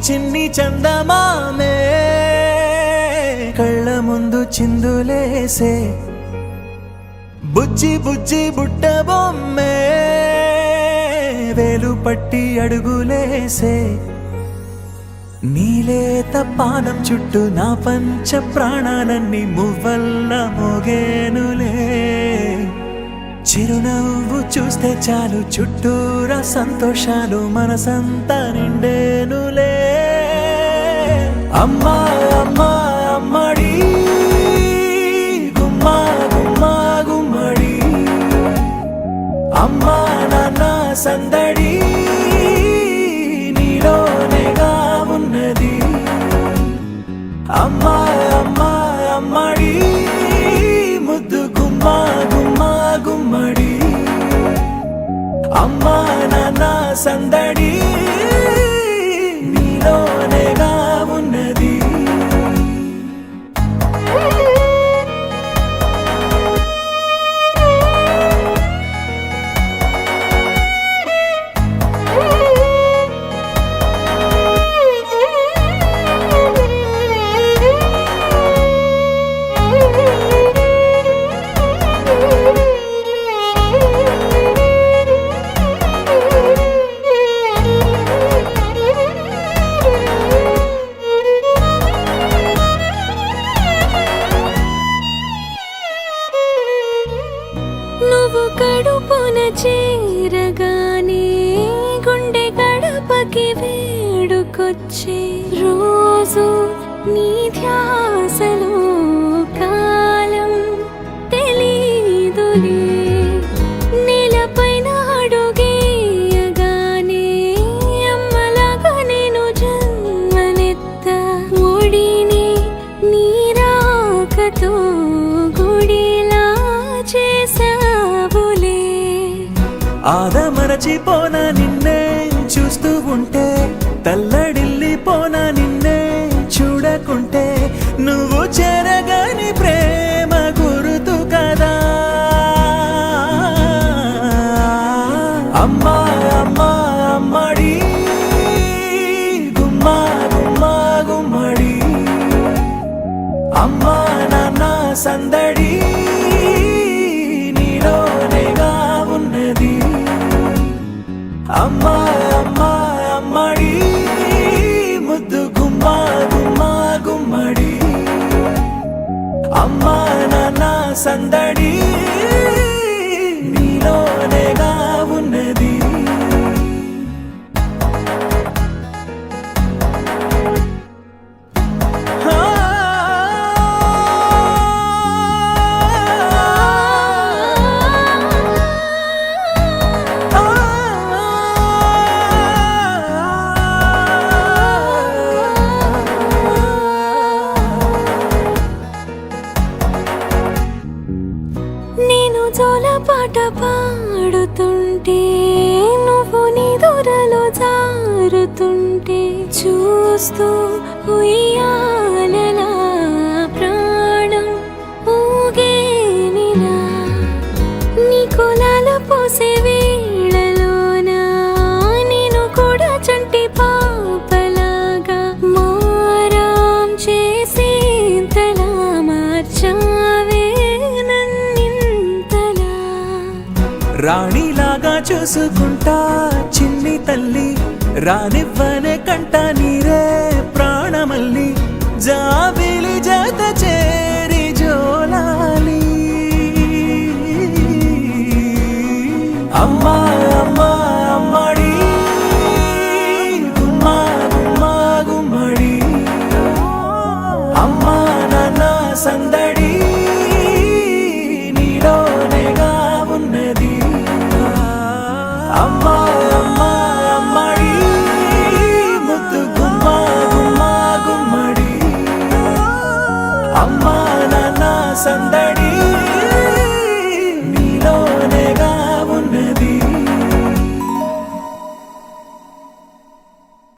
చిన్ని చందమామే కళ్ళ ముందు చిందులేసే బుజ్జి బుజ్జి బుట్ట బొమ్మే వేలు పట్టి అడుగులేసే నీలేత పానం చుట్టూ నా పంచ ప్రాణాలన్నీ మువ్వల్ల మోగేనులే చిరునవ్వు చూస్తే చాలు చుట్టూరా సంతోషాలు మనసంతా నిండేనులే అమ్మా అమ్మా అమ్మడి గుమ్మా గుమ్మా గుమ్మడి అమ్మా నాన్న సందడి నీలోనేగా ఉన్నది అమ్మా అమ్మా అమ్మడి ముద్దు గుమ్మా గుమ్మా గుమ్మడి అమ్మా నాన్న సందడి నీలోనేగా ఉన్నది నువ్వు కడుపున చేరగానే గుండె గడపకి వేడుకొచ్చే రోజు నీ ధ్యాసలో కాలం తెలీదులే నేలపైన అడుగేయగానే అమ్మలాగా నేను జన్మనెత్త ఒడిని నీ రాకతో గుడిలా చేసావులే ఆదమరచిపోన నిన్నే చూస్తూ ఉంటే తల్లడిల్లిపోన నిన్నే చూడకుంటే నువ్వు చెరగని ప్రేమ గుర్తు కదా అమ్మా అమ్మా అమ్మడి గుమ్మా గుమ్మా గుమ్మడి అమ్మా నాన్న సందడి నీలోనేగా ఉన్నది అమ్మా అమ్మా అమ్మడి ముద్దు గుమ్మా గుమ్మా గుమ్మడి అమ్మా నాన్న సందడి నీలోనేగా ఉన్నది నేను జోలపాట పాడుతుంటే నువ్వు నిదురలో జారుతుంటే చూస్తూ ఉయ్యాలలా ప్రాణం ఊగేనిలా నీ కులాల పోసే వేళలోన నేను కూడా చంటి పాపలాగా మారాం చేసేంతలా మార్చావే రాణిలాగా చూసుకుంటా చిన్ని తల్లి రానివ్వనే కంట నీరే ప్రాణమల్లి జాబిలి జత చేరి జోలాలి అమ్మా అమ్మా అమ్మడి గుమ్మా గుమ్మా గుమ్మడి అమ్మా నాన్న సందడి నీలోనేగా ఉన్నది అమ్మా అమ్మా అమ్మడి ముద్దు గుమ్మా గుమ్మా గుమ్మడి అమ్మా నాన్న సందడి